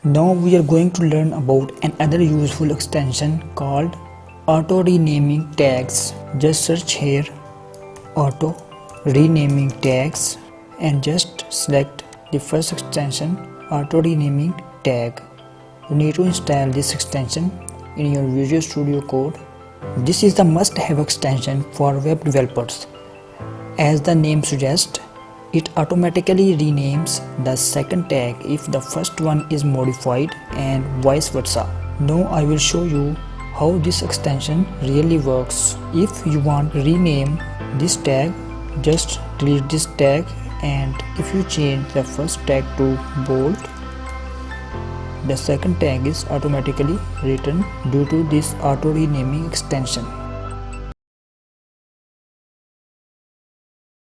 Now we are going to learn about another useful extension called auto renaming tags. Just search here auto renaming tags and just select the first extension, auto renaming tag. You need to install this extension in your Visual Studio Code. This is the must-have extension for web developers. As the name suggests, it automatically renames the second tag if the first one is modified and vice versa. Now I will show you how this extension really works. If you want to rename this tag, just delete this tag, and if you change the first tag to bold, the second tag is automatically written due to this auto renaming extension.